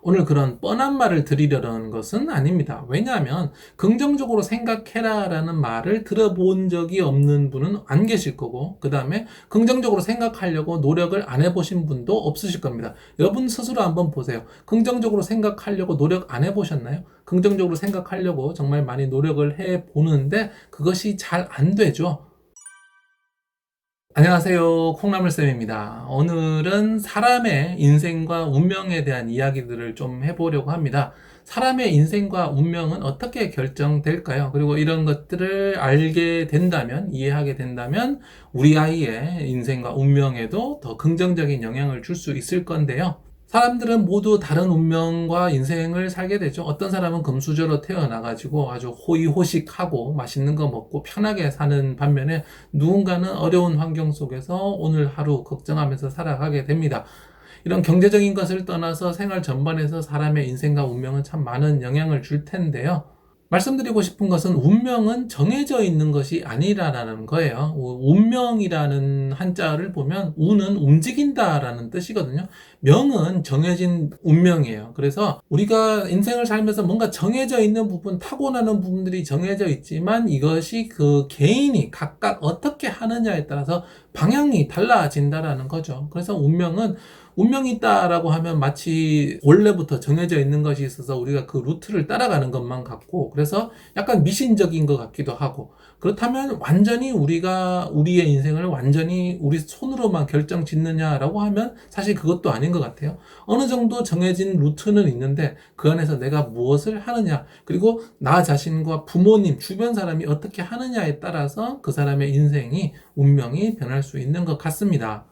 오늘 그런 뻔한 말을 드리려는 것은 아닙니다. 왜냐하면 긍정적으로 생각해라 라는 말을 들어본 적이 없는 분은 안 계실 거고, 그 다음에 긍정적으로 생각하려고 노력을 안 해보신 분도 없으실 겁니다. 여러분 스스로 한번 보세요. 긍정적으로 생각하려고 노력 안 해보셨나요? 긍정적으로 생각하려고 정말 많이 노력을 해보는데 그것이 잘 안 되죠. 안녕하세요. 콩나물쌤입니다. 오늘은 사람의 인생과 운명에 대한 이야기들을 좀 해보려고 합니다. 사람의 인생과 운명은 어떻게 결정될까요? 그리고 이런 것들을 알게 된다면, 이해하게 된다면, 우리 아이의 인생과 운명에도 더 긍정적인 영향을 줄 수 있을 건데요. 사람들은 모두 다른 운명과 인생을 살게 되죠. 어떤 사람은 금수저로 태어나가지고 아주 호의호식하고 맛있는 거 먹고 편하게 사는 반면에 누군가는 어려운 환경 속에서 오늘 하루 걱정하면서 살아가게 됩니다. 이런 경제적인 것을 떠나서 생활 전반에서 사람의 인생과 운명은 참 많은 영향을 줄 텐데요. 말씀드리고 싶은 것은 운명은 정해져 있는 것이 아니라는 거예요. 운명이라는 한자를 보면 운은 움직인다라는 뜻이거든요. 명은 정해진 운명이에요. 그래서 우리가 인생을 살면서 뭔가 정해져 있는 부분, 타고나는 부분들이 정해져 있지만 이것이 그 개인이 각각 어떻게 하느냐에 따라서 방향이 달라진다라는 거죠. 그래서 운명이 있다라고 하면 마치 원래부터 정해져 있는 것이 있어서 우리가 그 루트를 따라가는 것만 같고, 그래서 약간 미신적인 것 같기도 하고, 그렇다면 완전히 우리가 우리의 인생을 완전히 우리 손으로만 결정 짓느냐라고 하면 사실 그것도 아닌 것 같아요. 어느 정도 정해진 루트는 있는데 그 안에서 내가 무엇을 하느냐, 그리고 나 자신과 부모님, 주변 사람이 어떻게 하느냐에 따라서 그 사람의 인생이, 운명이 변할 수 있는 것 같습니다.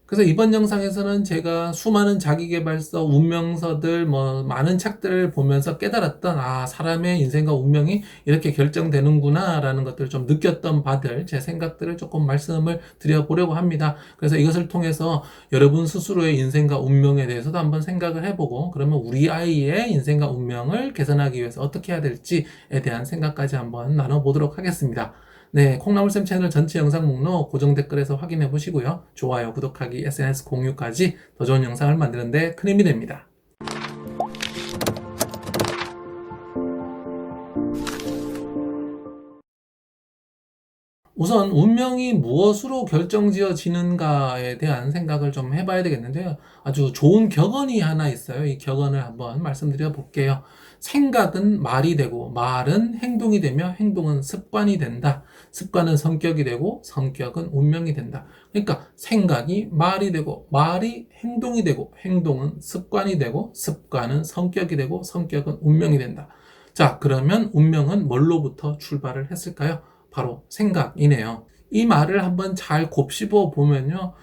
그래서 이번 영상에서는 제가 수많은 자기계발서, 운명서들, 많은 책들을 보면서 깨달았던, 사람의 인생과 운명이 이렇게 결정되는구나, 라는 것들을 좀 느꼈던 바들, 제 생각들을 조금 말씀을 드려보려고 합니다. 그래서 이것을 통해서 여러분 스스로의 인생과 운명에 대해서도 한번 생각을 해보고, 그러면 우리 아이의 인생과 운명을 개선하기 위해서 어떻게 해야 될지에 대한 생각까지 한번 나눠보도록 하겠습니다. 네, 콩나물쌤 채널 전체 영상 목록 고정 댓글에서 확인해 보시고요. 좋아요, 구독하기, SNS 공유까지 더 좋은 영상을 만드는 데 큰 힘이 됩니다. 우선 운명이 무엇으로 결정지어지는가에 대한 생각을 좀 해봐야 되겠는데요. 아주 좋은 격언이 하나 있어요. 이 격언을 한번 말씀드려 볼게요. 생각은 말이 되고 말은 행동이 되며 행동은 습관이 된다. 습관은 성격이 되고 성격은 운명이 된다. 그러니까 생각이 말이 되고 말이 행동이 되고 행동은 습관이 되고 습관은 성격이 되고 성격은 운명이 된다. 자, 그러면 운명은 뭘로부터 출발을 했을까요? 바로 생각이네요. 이 말을 한번 잘 곱씹어 보면요.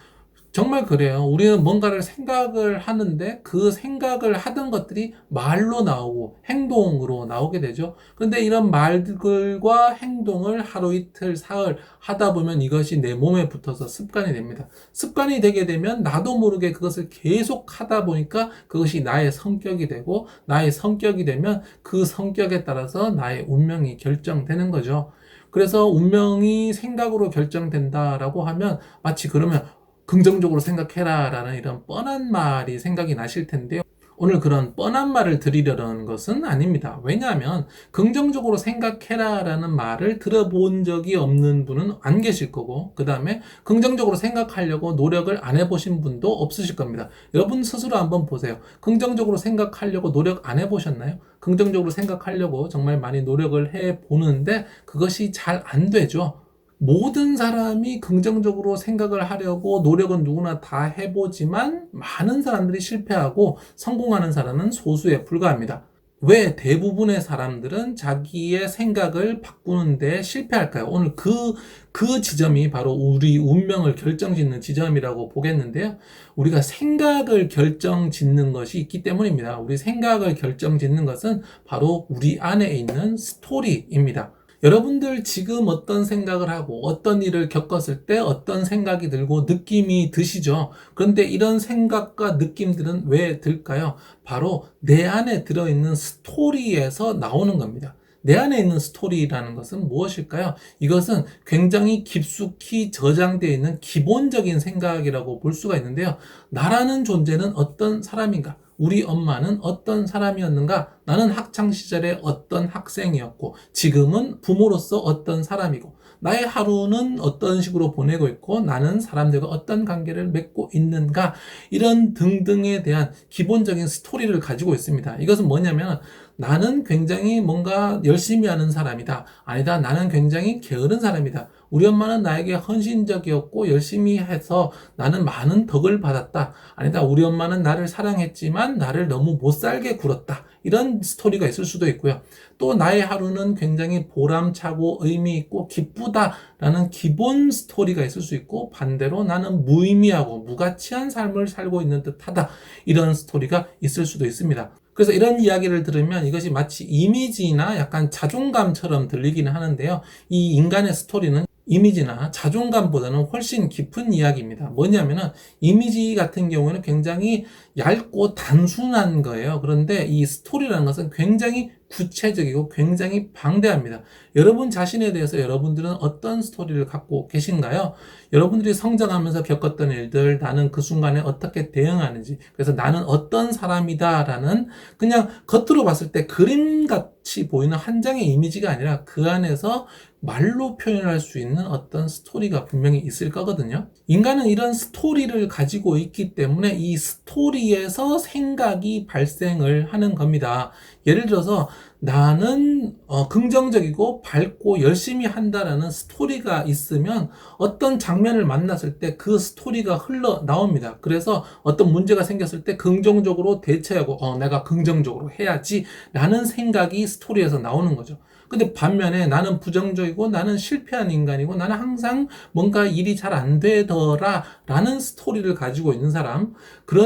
정말 그래요. 우리는 뭔가를 생각을 하는데 그 생각을 하던 것들이 말로 나오고 행동으로 나오게 되죠. 그런데 이런 말들과 행동을 하루 이틀 사흘 하다 보면 이것이 내 몸에 붙어서 습관이 됩니다. 습관이 되게 되면 나도 모르게 그것을 계속 하다 보니까 그것이 나의 성격이 되고, 나의 성격이 되면 그 성격에 따라서 나의 운명이 결정되는 거죠. 그래서 운명이 생각으로 결정된다라고 하면 마치 그러면 긍정적으로 생각해라 라는 이런 뻔한 말이 생각이 나실 텐데요. 오늘 그런 뻔한 말을 드리려는 것은 아닙니다. 왜냐하면 긍정적으로 생각해라 라는 말을 들어본 적이 없는 분은 안 계실 거고, 그 다음에 긍정적으로 생각하려고 노력을 안 해보신 분도 없으실 겁니다. 여러분 스스로 한번 보세요. 긍정적으로 생각하려고 노력 안 해보셨나요? 긍정적으로 생각하려고 정말 많이 노력을 해보는데 그것이 잘 안 되죠. 모든 사람이 긍정적으로 생각을 하려고 노력은 누구나 다 해보지만 많은 사람들이 실패하고 성공하는 사람은 소수에 불과합니다. 왜 대부분의 사람들은 자기의 생각을 바꾸는 데 실패할까요? 오늘 그 지점이 바로 우리 운명을 결정짓는 지점이라고 보겠는데요. 우리가 생각을 결정짓는 것이 있기 때문입니다. 우리 생각을 결정짓는 것은 바로 우리 안에 있는 스토리입니다. 여러분들 지금 어떤 생각을 하고 어떤 일을 겪었을 때 어떤 생각이 들고 느낌이 드시죠? 그런데 이런 생각과 느낌들은 왜 들까요? 바로 내 안에 들어있는 스토리에서 나오는 겁니다. 내 안에 있는 스토리라는 것은 무엇일까요? 이것은 굉장히 깊숙이 저장되어 있는 기본적인 생각이라고 볼 수가 있는데요. 나라는 존재는 어떤 사람인가? 우리 엄마는 어떤 사람이었는가? 나는 학창시절에 어떤 학생이었고, 지금은 부모로서 어떤 사람이고, 나의 하루는 어떤 식으로 보내고 있고, 나는 사람들과 어떤 관계를 맺고 있는가? 이런 등등에 대한 기본적인 스토리를 가지고 있습니다. 이것은 뭐냐면, 나는 굉장히 뭔가 열심히 하는 사람이다. 아니다. 나는 굉장히 게으른 사람이다. 우리 엄마는 나에게 헌신적이었고 열심히 해서 나는 많은 덕을 받았다. 아니다. 우리 엄마는 나를 사랑했지만 나를 너무 못 살게 굴었다. 이런 스토리가 있을 수도 있고요. 또 나의 하루는 굉장히 보람차고 의미 있고 기쁘다라는 기본 스토리가 있을 수 있고, 반대로 나는 무의미하고 무가치한 삶을 살고 있는 듯하다. 이런 스토리가 있을 수도 있습니다. 그래서 이런 이야기를 들으면 이것이 마치 이미지나 약간 자존감처럼 들리기는 하는데요. 이 인간의 스토리는 이미지나 자존감보다는 훨씬 깊은 이야기입니다. 뭐냐면은 이미지 같은 경우에는 굉장히 얇고 단순한 거예요. 그런데 이 스토리라는 것은 굉장히 구체적이고 굉장히 방대합니다. 여러분 자신에 대해서 여러분들은 어떤 스토리를 갖고 계신가요? 여러분들이 성장하면서 겪었던 일들, 나는 그 순간에 어떻게 대응하는지, 그래서 나는 어떤 사람이다라는 그냥 겉으로 봤을 때 그림같이 보이는 한 장의 이미지가 아니라 그 안에서 말로 표현할 수 있는 어떤 스토리가 분명히 있을 거거든요. 인간은 이런 스토리를 가지고 있기 때문에 이 스토리에서 생각이 발생을 하는 겁니다. 예를 들어서 나는 긍정적이고 밝고 열심히 한다라는 스토리가 있으면 어떤 장면을 만났을 때 그 스토리가 흘러나옵니다. 그래서 어떤 문제가 생겼을 때 긍정적으로 대처하고 내가 긍정적으로 해야지 라는 생각이 스토리에서 나오는 거죠. 근데 반면에 나는 부정적이고 나는 실패한 인간이고 나는 항상 뭔가 일이 잘 안 되더라 라는 스토리를 가지고 있는 사람,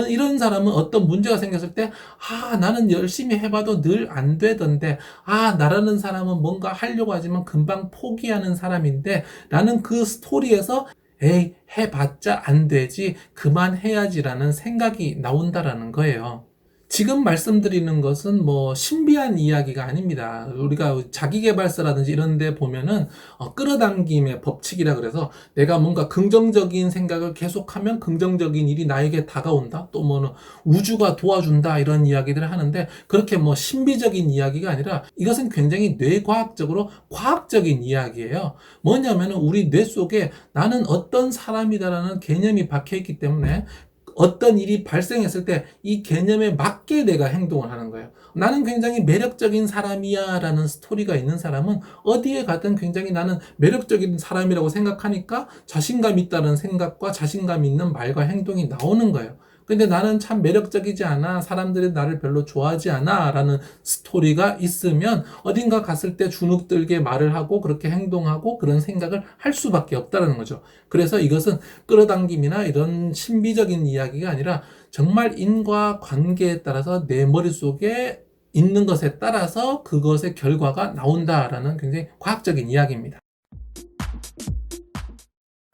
이런 사람은 어떤 문제가 생겼을 때 나는 열심히 해봐도 늘 안 되던데, 나라는 사람은 뭔가 하려고 하지만 금방 포기하는 사람인데 라는 그 스토리에서 에이, 해봤자 안 되지, 그만해야지라는 생각이 나온다라는 거예요. 지금 말씀드리는 것은 뭐 신비한 이야기가 아닙니다. 우리가 자기계발서라든지 이런 데 보면은 끌어당김의 법칙이라 그래서 내가 뭔가 긍정적인 생각을 계속하면 긍정적인 일이 나에게 다가온다. 또 뭐는 우주가 도와준다. 이런 이야기들을 하는데, 그렇게 뭐 신비적인 이야기가 아니라 이것은 굉장히 뇌과학적으로 과학적인 이야기예요. 뭐냐면은 우리 뇌 속에 나는 어떤 사람이다라는 개념이 박혀있기 때문에 어떤 일이 발생했을 때 이 개념에 맞게 내가 행동을 하는 거예요. 나는 굉장히 매력적인 사람이야 라는 스토리가 있는 사람은 어디에 가든 굉장히 나는 매력적인 사람이라고 생각하니까 자신감 있다는 생각과 자신감 있는 말과 행동이 나오는 거예요. 근데 나는 참 매력적이지 않아, 사람들이 나를 별로 좋아하지 않아 라는 스토리가 있으면 어딘가 갔을 때 주눅들게 말을 하고 그렇게 행동하고 그런 생각을 할 수밖에 없다는 거죠. 그래서 이것은 끌어당김이나 이런 신비적인 이야기가 아니라 정말 인과관계에 따라서 내 머릿속에 있는 것에 따라서 그것의 결과가 나온다라는 굉장히 과학적인 이야기입니다.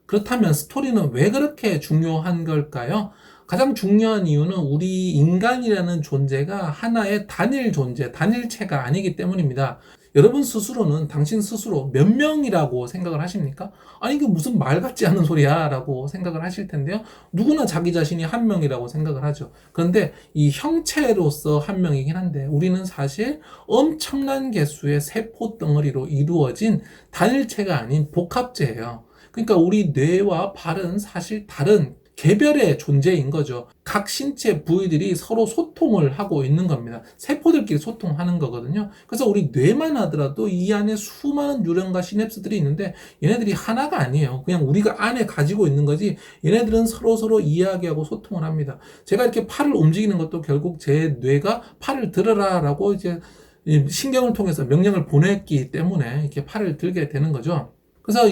그렇다면 스토리는 왜 그렇게 중요한 걸까요? 가장 중요한 이유는 우리 인간이라는 존재가 하나의 단일 존재, 단일체가 아니기 때문입니다. 여러분 스스로는 당신 스스로 몇 명이라고 생각을 하십니까? 아니, 이게 무슨 말 같지 않은 소리야 라고 생각을 하실 텐데요. 누구나 자기 자신이 한 명이라고 생각을 하죠. 그런데 이 형체로서 한 명이긴 한데, 우리는 사실 엄청난 개수의 세포 덩어리로 이루어진 단일체가 아닌 복합체예요. 그러니까 우리 뇌와 발은 사실 다른 개별의 존재인 거죠. 각 신체 부위들이 서로 소통을 하고 있는 겁니다. 세포들끼리 소통하는 거거든요. 그래서 우리 뇌만 하더라도 이 안에 수많은 뉴런과 시냅스들이 있는데 얘네들이 하나가 아니에요. 그냥 우리가 안에 가지고 있는 거지, 얘네들은 서로 이야기하고 소통을 합니다. 제가 이렇게 팔을 움직이는 것도 결국 제 뇌가 팔을 들어라 라고 이제 신경을 통해서 명령을 보냈기 때문에 이렇게 팔을 들게 되는 거죠. 그래서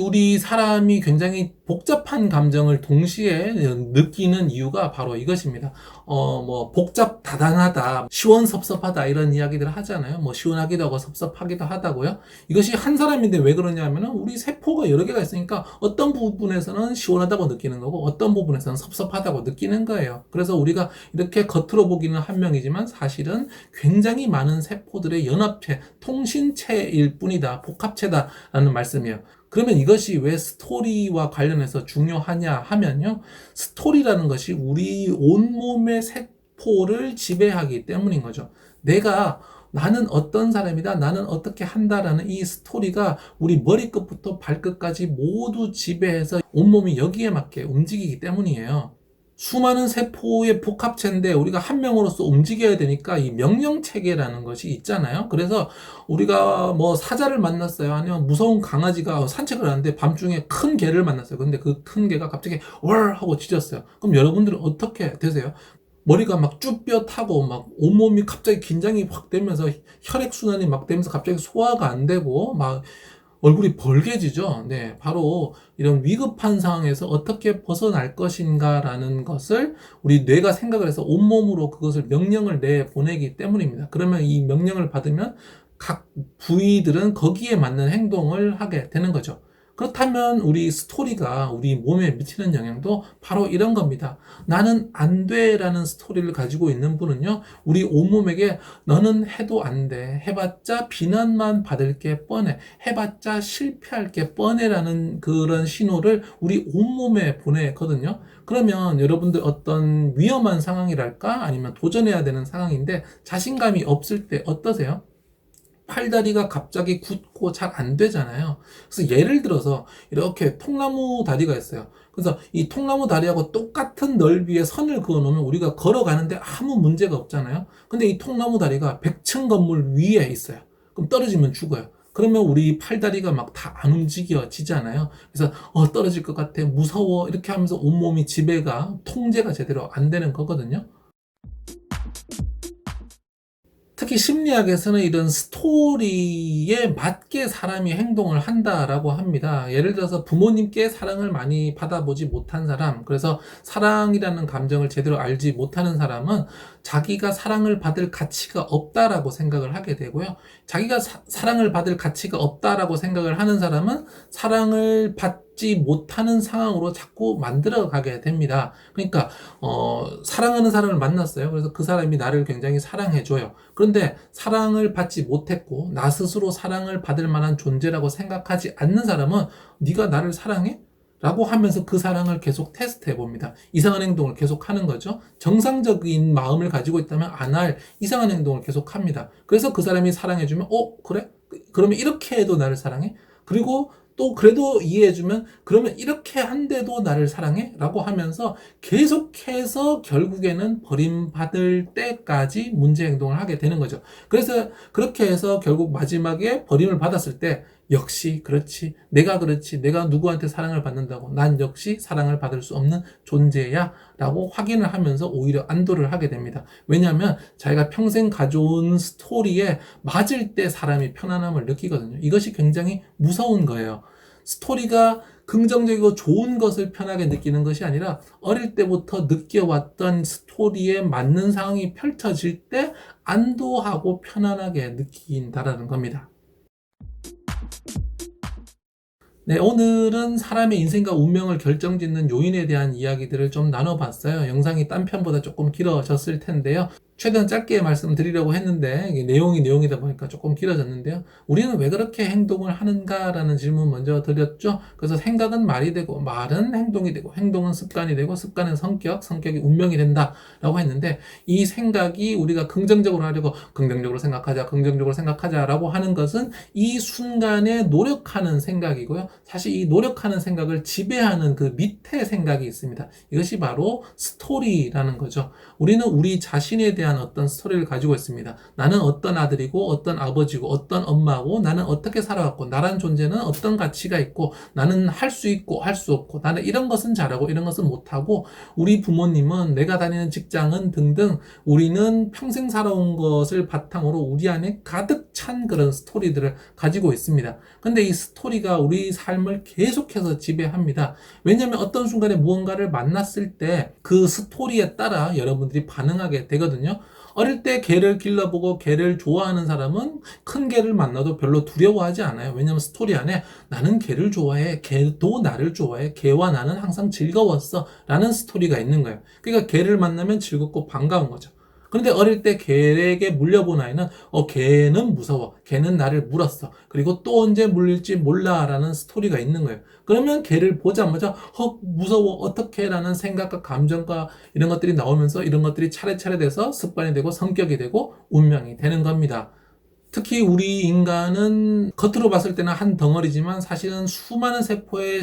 우리 사람이 굉장히 복잡한 감정을 동시에 느끼는 이유가 바로 이것입니다. 뭐 복잡다단하다, 시원섭섭하다 이런 이야기들을 하잖아요. 뭐 시원하기도 하고 섭섭하기도 하다고요. 이것이 한 사람인데 왜 그러냐면은 우리 세포가 여러 개가 있으니까 어떤 부분에서는 시원하다고 느끼는 거고 어떤 부분에서는 섭섭하다고 느끼는 거예요. 그래서 우리가 이렇게 겉으로 보기는 한 명이지만 사실은 굉장히 많은 세포들의 연합체, 통신체일 뿐이다, 복합체다라는 말씀이에요. 그러면 이것이 왜 스토리와 관련해서 중요하냐 하면요, 스토리라는 것이 우리 온몸의 세포를 지배하기 때문인 거죠. 나는 어떤 사람이다, 나는 어떻게 한다라는 이 스토리가 우리 머리끝부터 발끝까지 모두 지배해서 온몸이 여기에 맞게 움직이기 때문이에요. 수많은 세포의 복합체인데 우리가 한 명으로서 움직여야 되니까 이 명령체계라는 것이 있잖아요. 그래서 우리가 뭐 사자를 만났어요. 아니면 무서운 강아지가 산책을 하는데 밤중에 큰 개를 만났어요. 근데 그 큰 개가 갑자기 월 하고 짖었어요. 그럼 여러분들은 어떻게 되세요? 머리가 막 쭈뼛 타고 막 온몸이 갑자기 긴장이 확 되면서 혈액순환이 막 되면서 갑자기 소화가 안 되고 막 얼굴이 벌개지죠. 네, 바로 이런 위급한 상황에서 어떻게 벗어날 것인가라는 것을 우리 뇌가 생각을 해서 온몸으로 그것을 명령을 내보내기 때문입니다. 그러면 이 명령을 받으면 각 부위들은 거기에 맞는 행동을 하게 되는 거죠. 그렇다면 우리 스토리가 우리 몸에 미치는 영향도 바로 이런 겁니다. 나는 안 돼라는 스토리를 가지고 있는 분은요, 우리 온몸에게 너는 해도 안 돼. 해봤자 비난만 받을 게 뻔해. 해봤자 실패할 게 뻔해라는 그런 신호를 우리 온몸에 보내거든요. 그러면 여러분들 어떤 위험한 상황이랄까? 아니면 도전해야 되는 상황인데 자신감이 없을 때 어떠세요? 팔다리가 갑자기 굳고 잘 안 되잖아요. 그래서 예를 들어서 이렇게 통나무 다리가 있어요. 그래서 이 통나무 다리하고 똑같은 넓이의 선을 그어 놓으면 우리가 걸어가는데 아무 문제가 없잖아요. 근데 이 통나무 다리가 100층 건물 위에 있어요. 그럼 떨어지면 죽어요. 그러면 우리 팔다리가 막 다 안 움직여지잖아요. 그래서 떨어질 것 같아, 무서워, 이렇게 하면서 온몸이 지배가 통제가 제대로 안 되는 거거든요. 특히 심리학에서는 이런 스토리에 맞게 사람이 행동을 한다라고 합니다. 예를 들어서 부모님께 사랑을 많이 받아보지 못한 사람, 그래서 사랑이라는 감정을 제대로 알지 못하는 사람은 자기가 사랑을 받을 가치가 없다라고 생각을 하게 되고요. 자기가 사랑을 받을 가치가 없다라고 생각을 하는 사람은 사랑을 받지 못하는 상황으로 자꾸 만들어 가게 됩니다. 그러니까 사랑하는 사람을 만났어요. 그래서 그 사람이 나를 굉장히 사랑해줘요. 그런데 사랑을 받지 못했고 나 스스로 사랑을 받을 만한 존재라고 생각하지 않는 사람은 네가 나를 사랑해? 라고 하면서 그 사랑을 계속 테스트해 봅니다. 이상한 행동을 계속 하는 거죠. 정상적인 마음을 가지고 있다면 안 할 이상한 행동을 계속 합니다. 그래서 그 사람이 사랑해주면 그래? 그러면 이렇게 해도 나를 사랑해? 그리고 또 그래도 이해해주면 그러면 이렇게 한데도 나를 사랑해? 라고 하면서 계속해서 결국에는 버림받을 때까지 문제 행동을 하게 되는 거죠. 그래서 그렇게 해서 결국 마지막에 버림을 받았을 때 역시 그렇지, 내가 그렇지, 내가 누구한테 사랑을 받는다고, 난 역시 사랑을 받을 수 없는 존재야 라고 확인을 하면서 오히려 안도를 하게 됩니다. 왜냐하면 자기가 평생 가져온 스토리에 맞을 때 사람이 편안함을 느끼거든요. 이것이 굉장히 무서운 거예요. 스토리가 긍정적이고 좋은 것을 편하게 느끼는 것이 아니라 어릴 때부터 느껴왔던 스토리에 맞는 상황이 펼쳐질 때 안도하고 편안하게 느낀다라는 겁니다. 네, 오늘은 사람의 인생과 운명을 결정짓는 요인에 대한 이야기들을 좀 나눠봤어요. 영상이 딴 편보다 조금 길어졌을 텐데요. 최대한 짧게 말씀드리려고 했는데 이게 내용이다 보니까 조금 길어졌는데요. 우리는 왜 그렇게 행동을 하는가라는 질문 먼저 드렸죠. 그래서 생각은 말이 되고 말은 행동이 되고 행동은 습관이 되고 습관은 성격이 운명이 된다라고 했는데 이 생각이 우리가 긍정적으로 하려고 긍정적으로 생각하자라고 하는 것은 이 순간에 노력하는 생각이고요. 사실 이 노력하는 생각을 지배하는 그 밑에 생각이 있습니다. 이것이 바로 스토리라는 거죠. 우리는 우리 자신에 대한 어떤 스토리를 가지고 있습니다. 나는 어떤 아들이고 어떤 아버지고 어떤 엄마고 나는 어떻게 살아왔고 나란 존재는 어떤 가치가 있고 나는 할 수 있고 할 수 없고 나는 이런 것은 잘하고 이런 것은 못하고 우리 부모님은 내가 다니는 직장은 등등 우리는 평생 살아온 것을 바탕으로 우리 안에 가득 찬 그런 스토리들을 가지고 있습니다. 근데 이 스토리가 우리 삶을 계속해서 지배합니다. 왜냐하면 어떤 순간에 무언가를 만났을 때 그 스토리에 따라 여러분들이 반응하게 되거든요. 어릴 때 개를 길러보고 개를 좋아하는 사람은 큰 개를 만나도 별로 두려워하지 않아요. 왜냐하면 스토리 안에 나는 개를 좋아해, 개도 나를 좋아해, 개와 나는 항상 즐거웠어 라는 스토리가 있는 거예요. 그러니까 개를 만나면 즐겁고 반가운 거죠. 그런데 어릴 때 개에게 물려본 아이는 개는 무서워. 개는 나를 물었어. 그리고 또 언제 물릴지 몰라라는 스토리가 있는 거예요. 그러면 개를 보자마자 무서워 어떡해 라는 생각과 감정과 이런 것들이 나오면서 이런 것들이 차례차례 돼서 습관이 되고 성격이 되고 운명이 되는 겁니다. 특히 우리 인간은 겉으로 봤을 때는 한 덩어리지만 사실은 수많은 세포의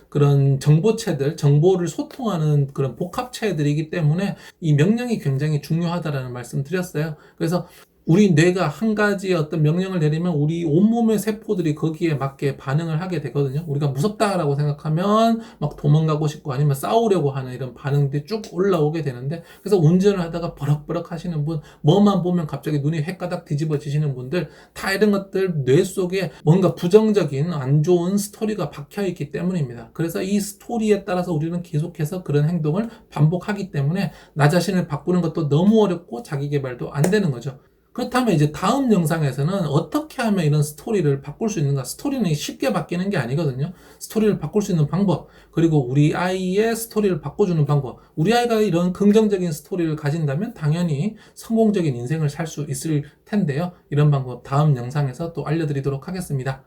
그런 정보체들, 정보를 소통하는 그런 복합체들이기 때문에 이 명령이 굉장히 중요하다라는 말씀 드렸어요. 그래서 우리 뇌가 한 가지의 어떤 명령을 내리면 우리 온몸의 세포들이 거기에 맞게 반응을 하게 되거든요. 우리가 무섭다라고 생각하면 막 도망가고 싶고 아니면 싸우려고 하는 이런 반응들이 쭉 올라오게 되는데, 그래서 운전을 하다가 버럭버럭 하시는 분, 뭐만 보면 갑자기 눈이 헷가닥 뒤집어지시는 분들, 다 이런 것들 뇌 속에 뭔가 부정적인 안 좋은 스토리가 박혀 있기 때문입니다. 그래서 이 스토리에 따라서 우리는 계속해서 그런 행동을 반복하기 때문에 나 자신을 바꾸는 것도 너무 어렵고 자기 개발도 안 되는 거죠. 그렇다면 이제 다음 영상에서는 어떻게 하면 이런 스토리를 바꿀 수 있는가? 스토리는 쉽게 바뀌는 게 아니거든요. 스토리를 바꿀 수 있는 방법, 그리고 우리 아이의 스토리를 바꿔주는 방법. 우리 아이가 이런 긍정적인 스토리를 가진다면 당연히 성공적인 인생을 살 수 있을 텐데요. 이런 방법 다음 영상에서 또 알려드리도록 하겠습니다.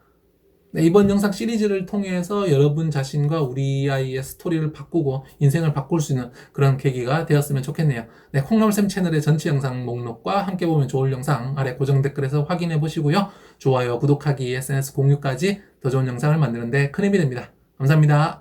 네, 이번 영상 시리즈를 통해서 여러분 자신과 우리 아이의 스토리를 바꾸고 인생을 바꿀 수 있는 그런 계기가 되었으면 좋겠네요. 네, 콩나물쌤 채널의 전체 영상 목록과 함께 보면 좋을 영상 아래 고정 댓글에서 확인해 보시고요. 좋아요, 구독하기, SNS 공유까지 더 좋은 영상을 만드는 데 큰 힘이 됩니다. 감사합니다.